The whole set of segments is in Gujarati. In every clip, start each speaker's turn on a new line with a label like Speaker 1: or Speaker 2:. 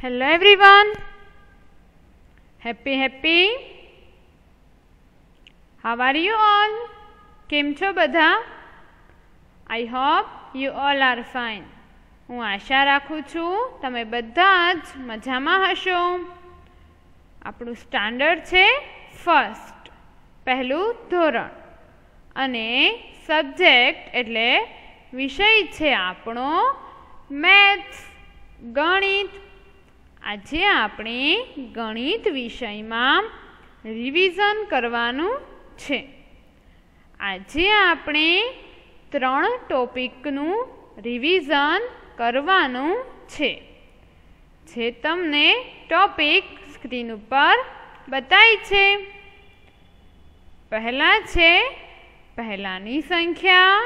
Speaker 1: Hello everyone. Happy. How are you all? કેમ છો બધા? I hope you all are fine. હું આશા રાખું છું તમે બધા જ મજામાં હશો. આપણું સ્ટાન્ડર્ડ છે ફર્સ્ટ, પહેલું ધોરણ, અને સબ્જેક્ટ એટલે વિષય છે આપણો મેથ્સ, ગણિત. આજે આપણે ગણિત વિષયમાં રિવિઝન કરવાનું છે. આજે આપણે 3 ટોપિકનું રિવિઝન કરવાનું છે, જે તમને ટોપિક સ્ક્રીન ઉપર બતાય છે. પહેલા છે પહેલાની સંખ્યા,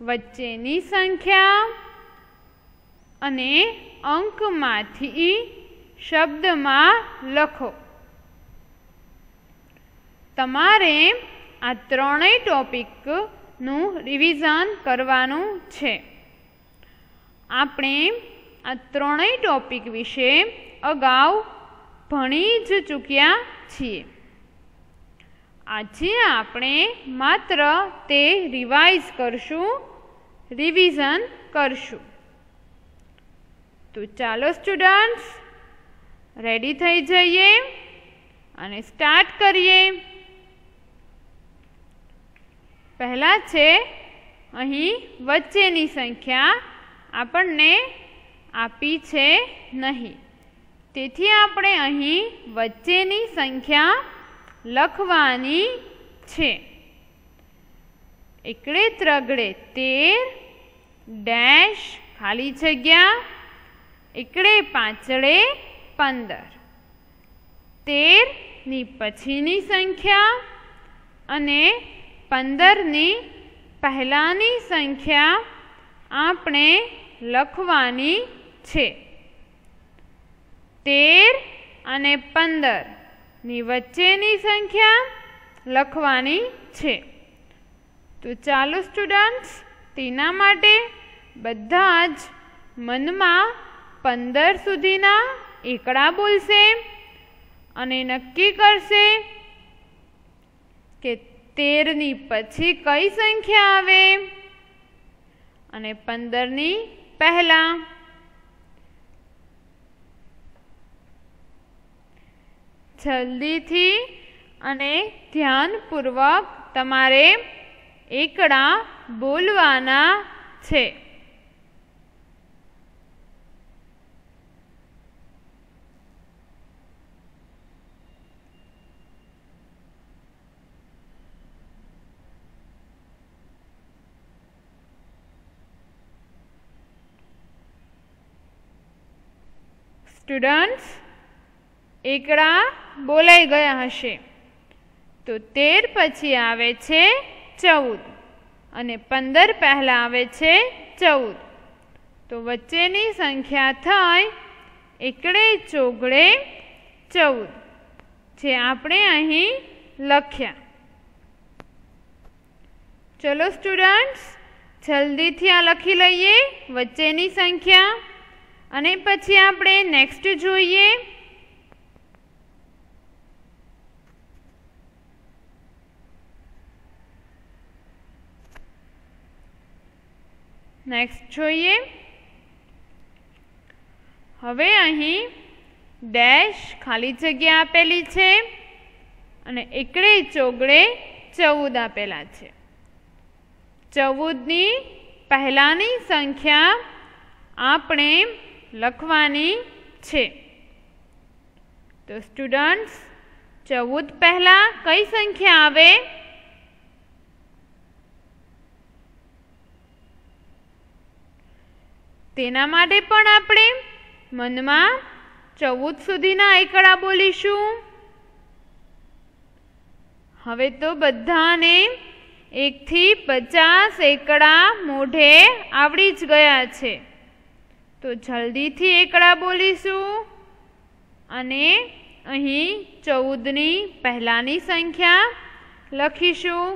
Speaker 1: વચ્ચેની સંખ્યા અને અંકમાંથી શબ્દમાં લખો. તમારે આ 3 ટોપિકનું રિવિઝન કરવાનું છે. આપણે આ 3 ટોપિક વિશે અગાઉ ભણી જ ચૂક્યા છીએ. આજે આપણે માત્ર તે રિવાઇઝ કરશું, રિવિઝન કરશું. તો ચાલો સ્ટુડન્ટ્સ, રેડી થઈ જઈએ અને સ્ટાર્ટ કરીએ. પહેલા છે અહીં વચ્ચેની સંખ્યા આપણને આપી છે નહીં, તેથી આપણે અહીં વચ્ચેની સંખ્યા લખવાની છે. એકડે ત્રગડે 13 ડેશ ખાલી જગ્યા એકડે પાંચડે 15. 13 ની પછીની સંખ્યા અને 15 ની પહેલાંની સંખ્યા આપણે લખવાની છે. 13 અને 15 ની વચ્ચેની સંખ્યા લખવાની છે. તો ચાલો સ્ટુડન્ટ્સ, તેના માટે બધા જ મનમાં 15 સુધીના એકડા બોલશે અને નક્કી કરશે કે 13 ની પછી કઈ સંખ્યા આવે અને 15 ની પહેલા. જલ્દીથી અને ધ્યાનપૂર્વક તમારે એકડા બોલવાના છે. સ્ટુડન્ટ્સ, એકડા બોલાઈ ગયા હશે. તો 13 પછી આવે છે 14 અને 15 પહેલાં આવે છે 14. તો વચ્ચેની સંખ્યા થઈ એકડે ચોગડે 14, જે આપણે અહીં લખ્યા. ચલો સ્ટુડન્ટ્સ, જલ્દીથી આ લખી લઈએ વચ્ચેની સંખ્યા, અને પછી આપણે નેક્સ્ટ જોઈએ. હવે અહીં ડેશ ખાલી જગ્યા આપેલી છે અને એકડે ચોગડે 14 આપેલા છે. 14 ની પહેલાંની સંખ્યા આપણે લખવાની છે. તો સ્ટુડન્ટ્સ, 14 પહેલાં કઈ સંખ્યા આવે? તેના માટે પણ આપણે મનમાં 14 સુધીના એકડા બોલીશું. હવે તો બધાને 1 થી 50 એકડા મોઢે આવડી જ ગયા છે. તો જલ્દીથી એકડા બોલીશું અને અહીં 14 ની પહેલાંની સંખ્યા લખીશું.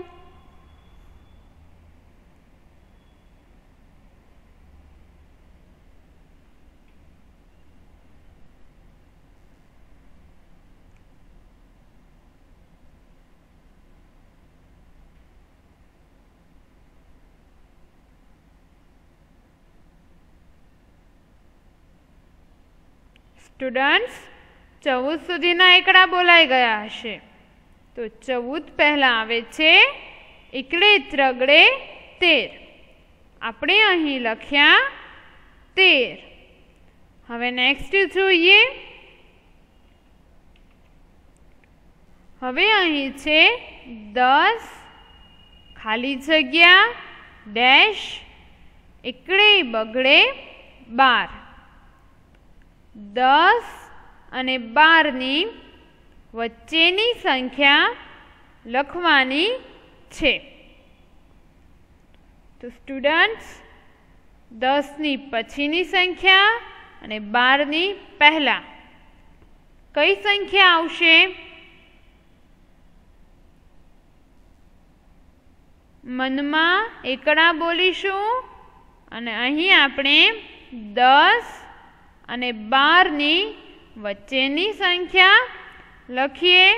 Speaker 1: સ્ટુડન્ટ્સ 14 સુધીના એકડા બોલાઈ ગયા હશે. તો 14 પહેલાં આવે છે એકડે ત્રગડે 13. આપણે અહીં લખ્યા 13. હવે નેક્સ્ટ જોઈએ. હવે અહીં છે 10 ખાલી જગ્યા ડેશ એકડે બગડે 12. 10 અને 12ની વચ્ચેની સંખ્યા લખવાની છે. તો સ્ટુડન્ટ્સ 10ની પછીની સંખ્યા અને 12ની પહેલાં કઈ સંખ્યા આવશે? મનમાં એકડા બોલીશું અને અહીં આપણે 10 અને 12ની વચ્ચેની સંખ્યા લખીએ.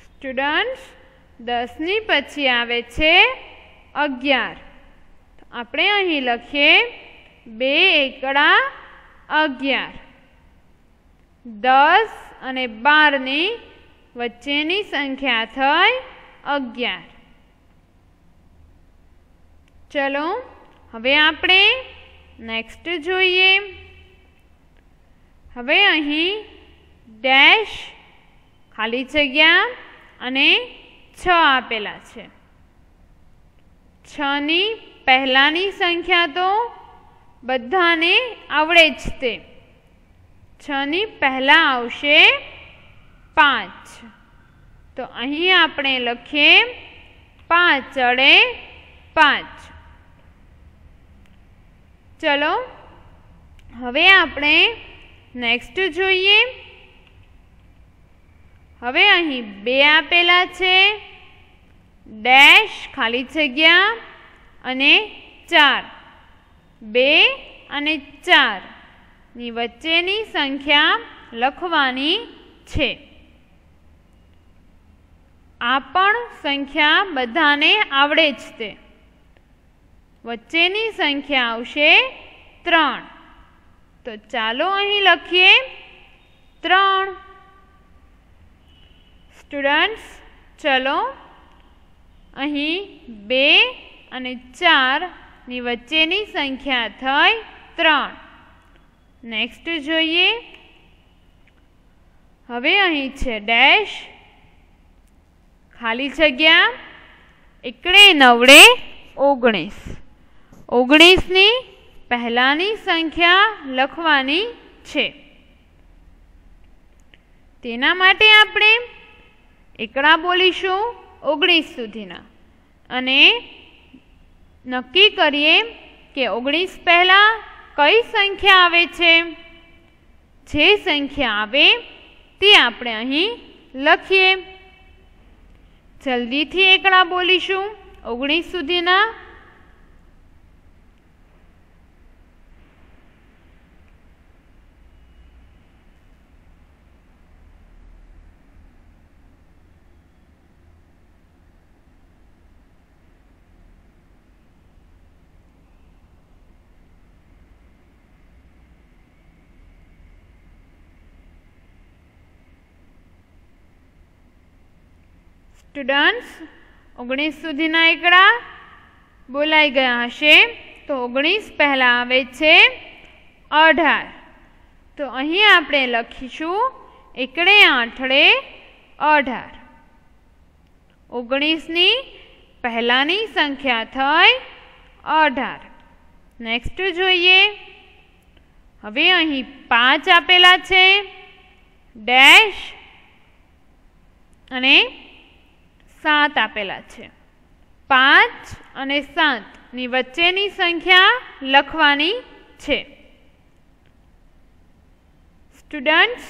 Speaker 1: સ્ટુડન્ટ્સ 10ની પછી આવે છે 11. આપણે અહીં લખીએ 2 એકડા 11. 10 અને 12ની વચ્ચેની સંખ્યા થઈ 11. ચલો હવે આપણે નેક્સ્ટ જોઈએ. હવે અહીં ડેશ ખાલી જગ્યા અને 6 આપેલા છે. 6ની પહેલાંની સંખ્યા તો બધાને આવડે જ તે. 6ની પહેલાં આવશે 5. તો અહીં આપણે લખીએ 5 અડે 5. ચલો હવે આપણે નેક્સ્ટ જોઈએ. હવે અહીં 2 આપેલા છે ડેશ ખાલી જગ્યા અને 4. 2 અને 4ની વચ્ચેની સંખ્યા લખવાની છે. આ પણ સંખ્યા બધાને આવડે જ તે. વચ્ચેની સંખ્યા આવશે 3. તો ચાલો અહીં લખીએ 3. સ્ટુડન્ટ્સ ચલો અહીં 2 અને 4ની વચ્ચેની સંખ્યા થઈ 3. નેક્સ્ટ જોઈએ. હવે અહીં છે ડેશ ખાલી જગ્યા એકડે નવડે 19. 19ની પહેલાંની સંખ્યા લખવાની છે. તેના માટે આપણે એકડા બોલીશું 19 સુધીના અને નક્કી કરીએ કે 19 પહેલાં કઈ સંખ્યા આવે છે. જે સંખ્યા આવે તે આપણે અહીં લખીએ. જલ્દીથી એકડા બોલીશું 19 સુધીના. સ્ટુડન્ટ્સ 19 સુધીના એકડા બોલાઈ ગયા હશે. તો 19 પહેલાં આવે છે 18. તો અહીં આપણે લખીશું એકડે આઠડે 18. 19ની પહેલાંની સંખ્યા થઈ 18. નેક્સ્ટ જોઈએ. હવે અહીં 5 આપેલા છે ડેશ અને 7 આપેલા છે. 5 અને 7ની વચ્ચેની સંખ્યા લખવાની છે. સ્ટુડન્ટ્સ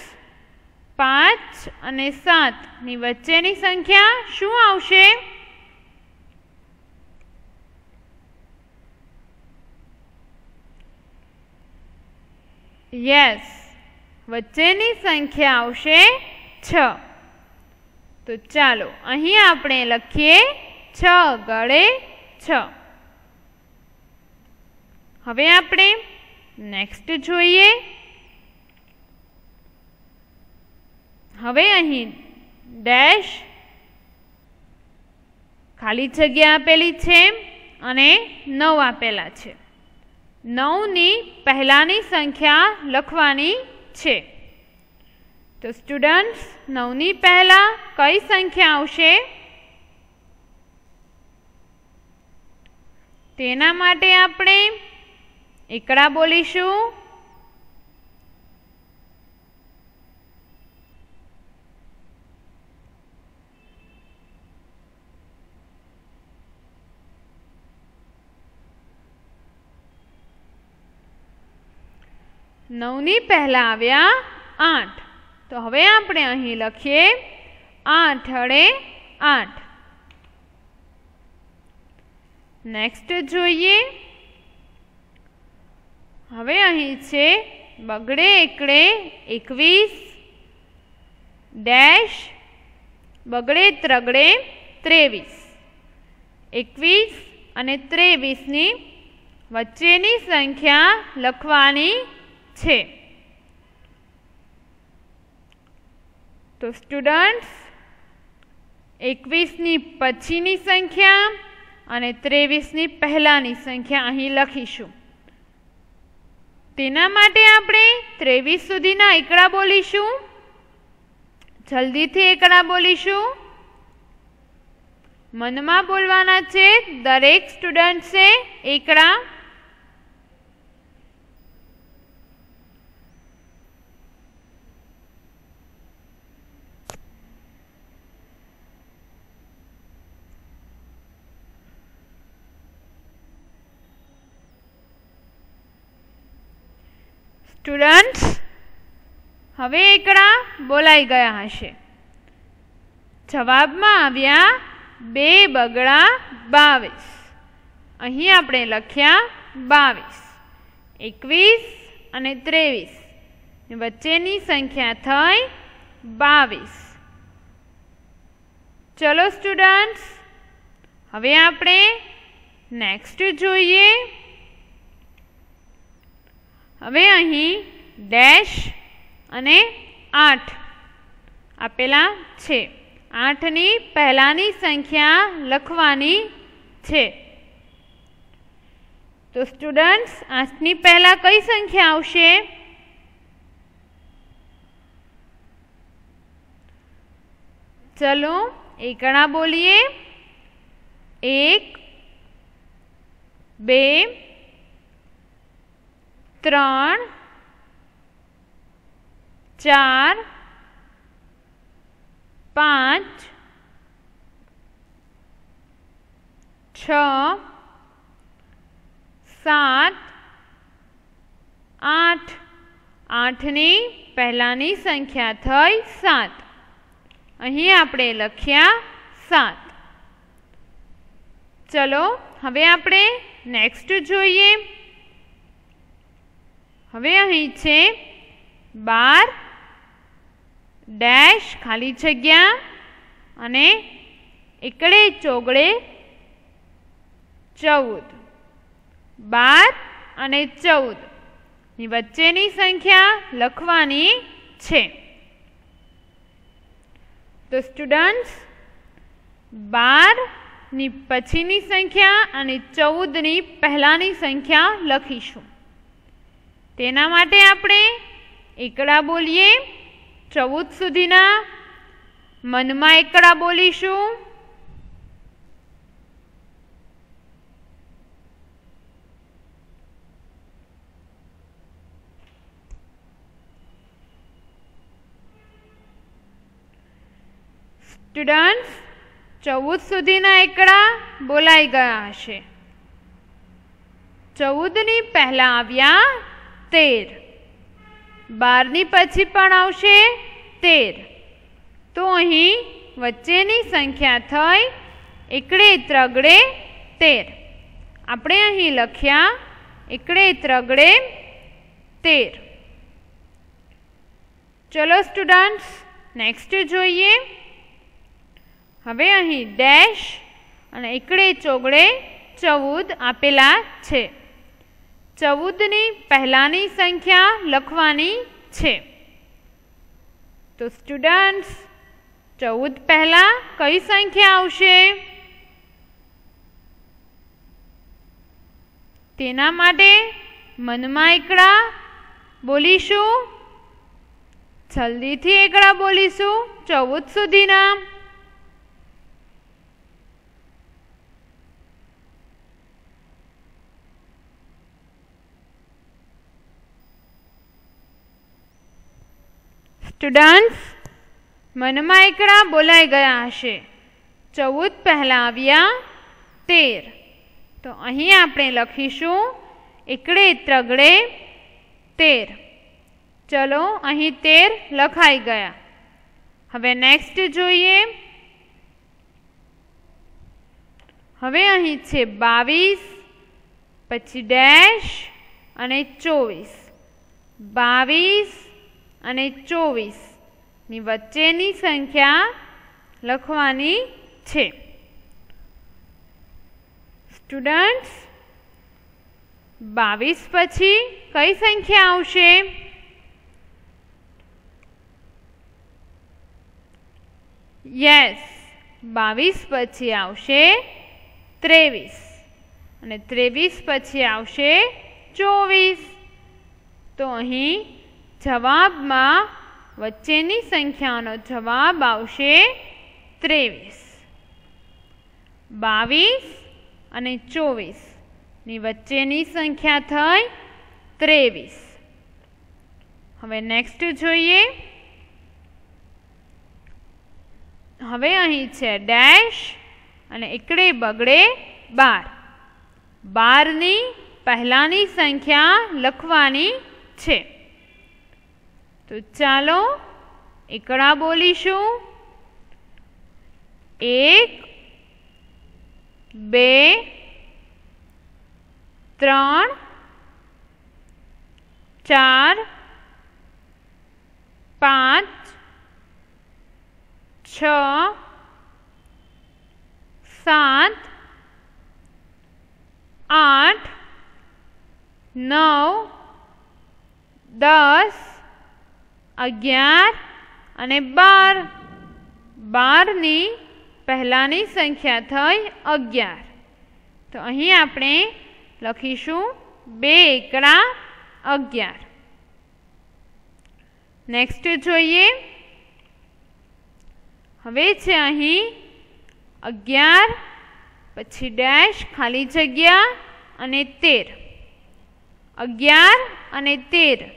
Speaker 1: 5 અને 7ની વચ્ચેની સંખ્યા શું આવશે? યસ, વચ્ચેની સંખ્યા આવશે 6. તો ચાલો અહીં આપણે લખીએ 6 ગળે 6. હવે આપણે નેક્સ્ટ જોઈએ. હવે અહીં ડેશ ખાલી જગ્યા આપેલી છે અને 9 આપેલા છે. 9ની પહેલાની સંખ્યા લખવાની છે. તો સ્ટુડન્ટ્સ 9ની પહેલા કઈ સંખ્યા આવશે? તેના માટે આપણે એકડા બોલીશું. નવની પહેલા આવ્યા 8. તો હવે આપણે અહીં લખીએ 8 અડે 8. નેક્સ્ટ જોઈએ. હવે અહીં છે બગડે એકડે 21 ડેશ બગડે ત્રગડે 23. 21 અને 23ની વચ્ચેની સંખ્યા લખવાની છે. તો સ્ટુડન્ટ્સ 21ની પછીની સંખ્યા અને 23ની પહેલાની સંખ્યા અહીં લખીશું. તેના માટે આપણે 23 સુધીના એકડા બોલીશું. જલ્દીથી એકડા બોલીશું. મનમાં બોલવાના છે દરેક સ્ટુડન્ટ્સે એકડા. સ્ટુડન્ટ્સ હવે એકડા બોલાઈ ગયા હશે. જવાબમાં આવ્યા 2 બગડા 22. અહીં આપણે લખ્યા 22. 21 અને 23 વચ્ચેની સંખ્યા થઈ 22. ચલો સ્ટુડન્ટ્સ હવે આપણે નેક્સ્ટ જોઈએ. હવે અહીં ડેશ અને 8 આપેલા છે. 8ની પહેલાની સંખ્યા લખવાની છે. તો સ્ટુડન્ટ્સ 8ની પહેલા કઈ સંખ્યા આવશે? ચલો એકડા બોલીએ. 1 2 3 4 5 6 7 8. 8ની પહેલાની સંખ્યા થઈ 7. અહીં આપણે લખ્યા 7. ચલો હવે આપણે નેક્સ્ટ જોઈએ. હવે અહીં છે 12 ડેશ ખાલી જગ્યા અને એકડે ચોગડે 14. 12 અને 14 ની વચ્ચેની સંખ્યા લખવાની છે. તો સ્ટુડન્ટ્સ 12ની પછીની સંખ્યા અને 14ની પહેલાની સંખ્યા લખીશું. તેના માટે આપણે એકડા બોલીએ. 14 સુધીના મનમાં એકડા બોલીશું. સ્ટુડન્ટ્સ 14 સુધીના એકડા બોલાઈ ગયા હશે. 14ની પહેલા આવ્યા 13. 12ની પછી પણ આવશે 13. તો અહીં વચ્ચેની સંખ્યા થઈ એકડે ત્રગડે 13. આપણે અહીં લખ્યા એકડે ત્રગડે 13. ચલો સ્ટુડન્ટ્સ નેક્સ્ટ જોઈએ. હવે અહીં ડેશ અને એકડે ચોગડે 14 આપેલા છે. 14ની પહેલાની સંખ્યા લખવાની છે. તો સ્ટુડન્ટ્સ 14 પહેલા કઈ સંખ્યા આવશે? તેના માટે મનમાં એકડા બોલીશું. જલ્દીથી એકડા બોલીશું 14 સુધીના. સ્ટુડન્ટ્સ મનમાં એકડા બોલાઈ ગયા હશે. 14 પહેલા આવ્યા 13. તો અહીં આપણે લખીશું એકડે ત્રગડે 13. ચલો અહીં 13 લખાઈ ગયા. હવે નેક્સ્ટ જોઈએ. હવે અહીં છે 22 પછી ડેશ અને 24. 22 અને 24 ની વચ્ચેની સંખ્યા લખવાની છે. સ્ટુડન્ટ્સ 22 પછી કઈ સંખ્યા આવશે? યસ, 22 પછી આવશે 23 અને 23 પછી આવશે 24. તો અહીં જવાબમાં વચ્ચેની સંખ્યાનો જવાબ આવશે 23. 22 અને 24 ની વચ્ચેની સંખ્યા થઈ 23. હવે નેક્સ્ટ જોઈએ. હવે અહીં છે ડેશ અને એકડે બગડે 12. 12ની પહેલાની સંખ્યા લખવાની છે. તો ચાલો એકડા બોલીશું. 1 2 3 4 5 6 7 8 9 10 11 અને 12. 12ની પહેલાની સંખ્યા થઈ 11. તો અહીં આપણે લખીશું 2 એકડા 11. નેક્સ્ટ જોઈએ. હવે છે અહીં 11 પછી ડેશ ખાલી જગ્યા અને 13. 11 અને 13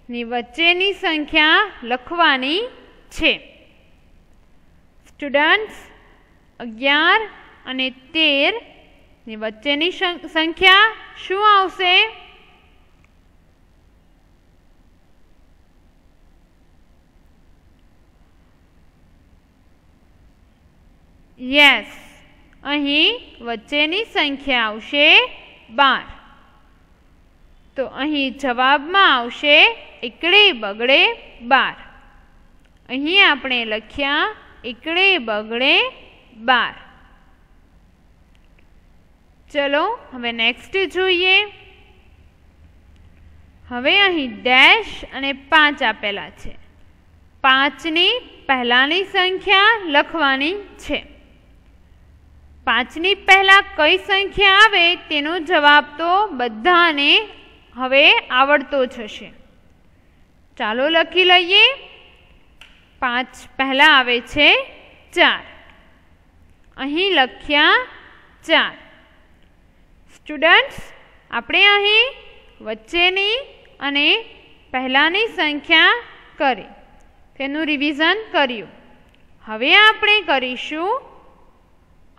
Speaker 1: ની વચ્ચેની સંખ્યા લખવાની છે. સ્ટુડન્ટ્સ 11 અને 13 ની વચ્ચેની સંખ્યા શું આવશે? યસ, અહીં વચ્ચેની સંખ્યા આવશે 12. તો અહીં જવાબમાં આવશે એકડે બગડે 12. અહીં આપણે લખ્યા એકડે બગડે 12. ચલો હવે નેક્સ્ટ જોઈએ. હવે અહીં ડેશ અને 5 આપેલા છે. 5ની પહેલાની સંખ્યા લખવાની છે. 5ની પહેલા કઈ સંખ્યા આવે તેનો જવાબ તો બધાને હવે આવડતો જ હશે. ચાલો લખી લઈએ. 5 પહેલા આવે છે 4. અહીં લખ્યા 4. સ્ટુડન્ટ્સ આપણે અહીં વચ્ચેની અને પહેલાની સંખ્યા કરી, તેનું રિવિઝન કર્યું. હવે આપણે કરીશું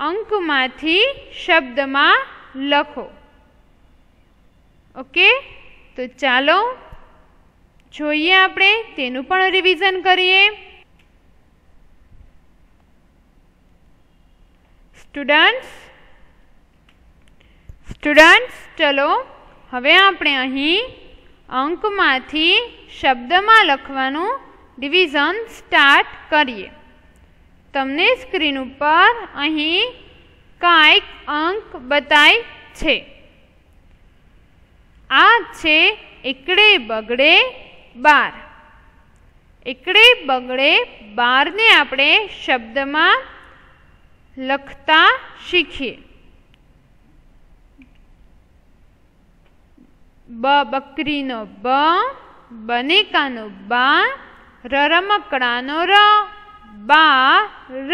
Speaker 1: અંકમાંથી શબ્દમાં લખો. ઓકે, તો ચાલો જોઈએ, આપણે તેનું પણ રિવિઝન કરીએ. સ્ટુડન્ટ્સ ચલો હવે આપણે અહીં અંકમાંથી શબ્દમાં લખવાનું રિવિઝન સ્ટાર્ટ કરીએ. તમને સ્ક્રીન ઉપર અહીં કાંઈક અંક બતાય છે. આ છે એકડે બગડે 12. એકડે બગડે 12 ને આપણે શબ્દમાં લખતા શીખીએ. બ બકરીનો બ, બનેકાનો બા, રમકડાનો ર, બા ર.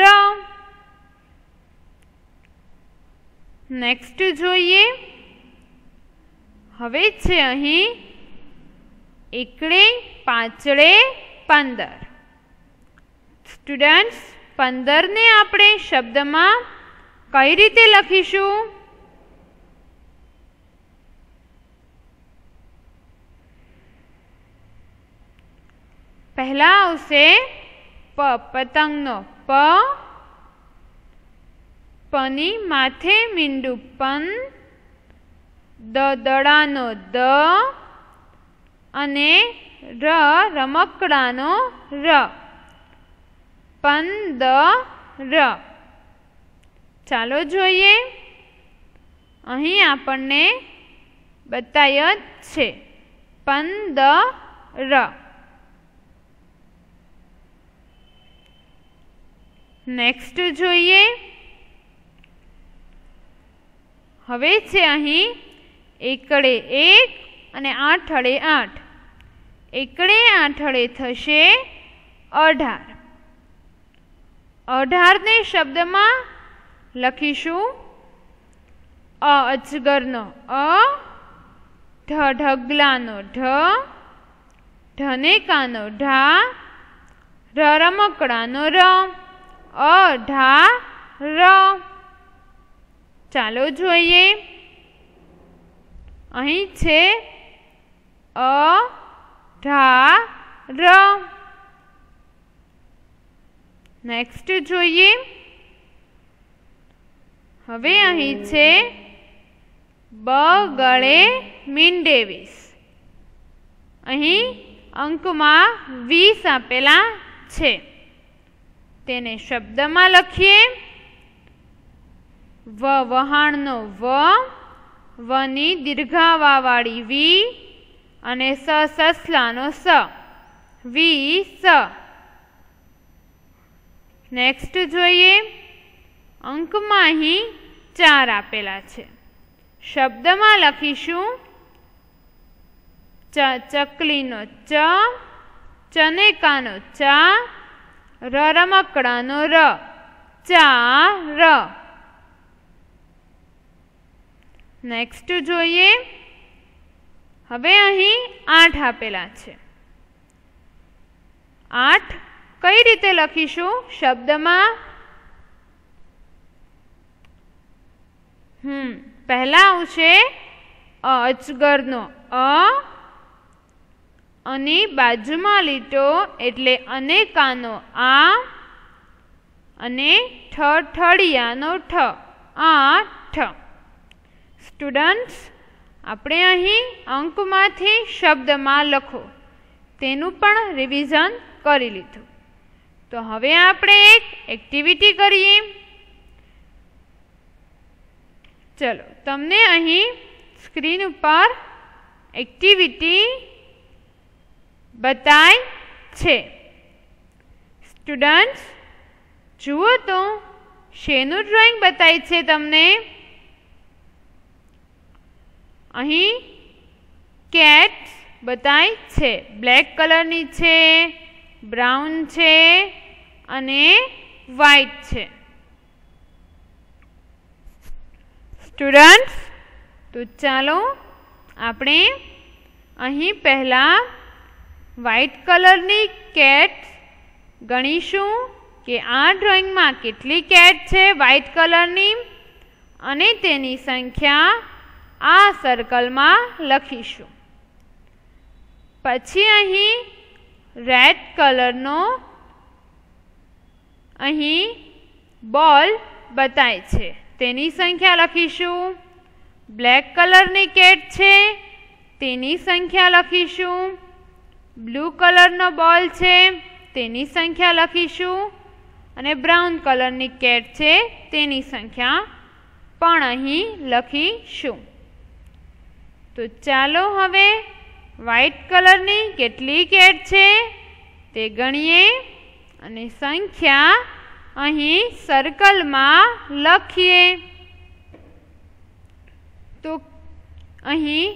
Speaker 1: નેક્સ્ટ જોઈએ. હવે છે અહીં એકડે પાંચડે 15. સ્ટુડન્ટ્સ, 15 ને આપણે શબ્દમાં કઈ રીતે લખીશું? પહેલા આવશે પ, પતંગનો પ, પની માથે મીંડું પન, દડાનો દ અને રમકડાનો ર, 15. ચાલો જોઈએ. અહીં આપણને બતાય જ છે 15. નેક્સ્ટ જોઈએ. હવે છે અહીં એકડે 1 અને આઠડે 8. એકડે આઠડે થશે 18. 18 ને શબ્દમાં લખીશું અ અજગરનો અ, ઢગલાનો ઢ, ઢનેકાનો ઢા, રમકડાનો ર, 18. ચાલો જોઈએ. અહીં છે અઢાર. નેક્સ્ટ જોઈએ. હવે અહીં છે બગડે મીંડે 20. અહીં અંકમાં 20 આપેલા છે. તેને શબ્દમાં લખીએ. વહાણનો વ, વની દીર્ઘાવાવાળી વી અને સસલાનો સ, 20. નેક્સ્ટ જોઈએ. અંકમાં અહીં 4 આપેલા છે. શબ્દમાં લખીશું ચકલીનો ચ, ચનેકાનો ચા, રમકડાનો ર, 4. નેક્સ્ટ જોઈએ. હવે અહીં 8 આપેલા છે. 8 કઈ રીતે લખીશું શબ્દમાં? પહેલા આવશે અજગરનો અ અને બાજુમાં લીટો એટલે અનેકાનો આ અને ઠળિયાનો ઠ, 8. સ્ટુડન્ટ્સ, આપણે અહીં અંકમાંથી શબ્દમાં લખો તેનું પણ રિવિઝન કરી લીધું. તો હવે આપણે એક એક્ટિવિટી કરીએ. ચલો, તમને અહીં સ્ક્રીન ઉપર એક્ટિવિટી બતાય છે. સ્ટુડન્ટ્સ, જુઓ તો શેનું ડ્રોઈંગ બતાય છે તમને? અહીં કેટ્સ બતાય છે. બ્લેક કલરની છે, બ્રાઉન છે અને વ્હાઈટ છે. સ્ટુડન્ટ્સ, તો ચાલો આપણે અહીં પહેલાં વ્હાઈટ કલરની કેટ ગણીશું કે આ ડ્રોઈંગમાં કેટલી કેટ છે વ્હાઈટ કલરની, અને તેની સંખ્યા આ સર્કલમાં લખીશું. પછી અહીં રેડ કલરનો અહીં બોલ બતાય છે, તેની સંખ્યા લખીશું. બ્લેક કલરની કેટ છે, તેની સંખ્યા લખીશું. બ્લુ કલરનો બોલ છે, તેની સંખ્યા લખીશું અને બ્રાઉન કલરની કેટ છે તેની સંખ્યા પણ અહીં લખીશું. તો ચાલો હવે વ્હાઇટ કલરની કેટલી કેટ છે તે ગણીએ અને સંખ્યા અહીં સર્કલમાં લખીએ. તો અહીં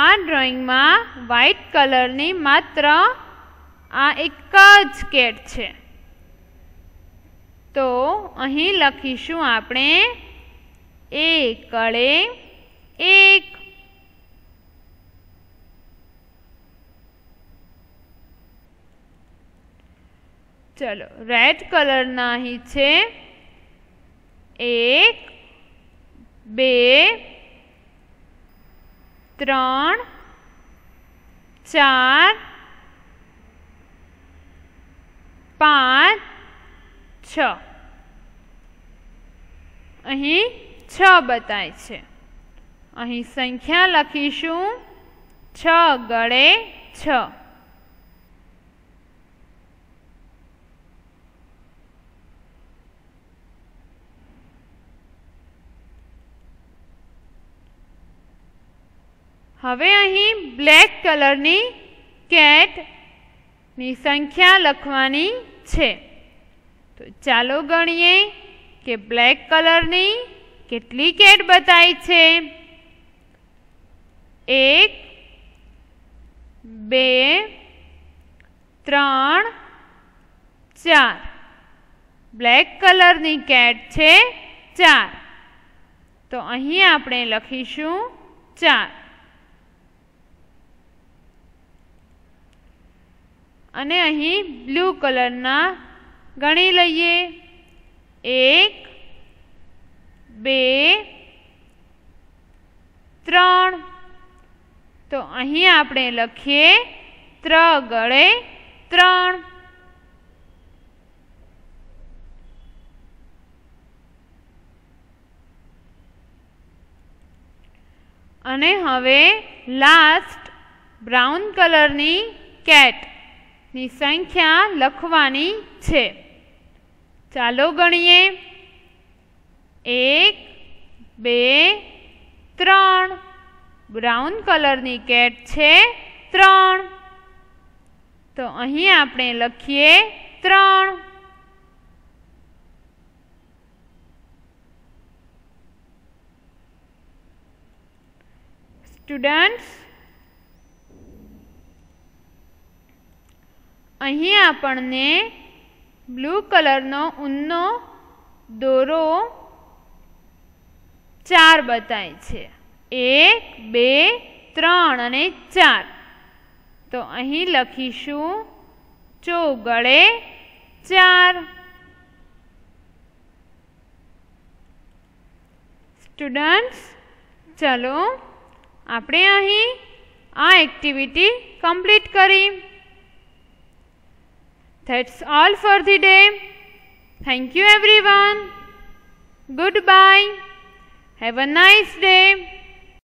Speaker 1: આ ડ્રોઈંગમાં વ્હાઇટ કલરની માત્ર આ એક જ કેટ છે. તો અહીં લખીશું આપણે એકડે એક. ચલો રેડ કલરના અહીં છે 1 2 3 4 5 6. અહીં 6 બતાય છે. અહીં સંખ્યા લખીશું 6 ગળે 6. હવે અહીં બ્લેક કલરની કેટની સંખ્યા લખવાની છે. તો ચાલો ગણીએ કે બ્લેક કલરની કેટલી કેટ બતાવી છે. 1 2 3 4. બ્લેક કલરની કેટ છે 4. તો અહીં આપણે લખીશું 4. અને અહીં બ્લુ કલરના ગણી લઈએ 1 2 3. તો અહીં આપણે લખીએ 3 ગળે 3. અને હવે લાસ્ટ બ્રાઉન કલરની કેટની સંખ્યા લખવાની છે. ચાલો ગણીએ 1 2 3. બ્રાઉન કલરની કેટ છે 3. તો અહીં આપણે લખીએ 3. સ્ટુડન્ટ્સ, અહીં આપણને બ્લુ કલરનો ઊનનો દોરો 4 બતાય છે. 1 2 3 અને 4. તો અહીં લખીશું ચોગડે 4. સ્ટુડન્ટ્સ, ચલો આપણે અહીં આ એક્ટિવિટી કમ્પ્લીટ કરી. That's all for the day. Thank you everyone. Goodbye. Have a nice day.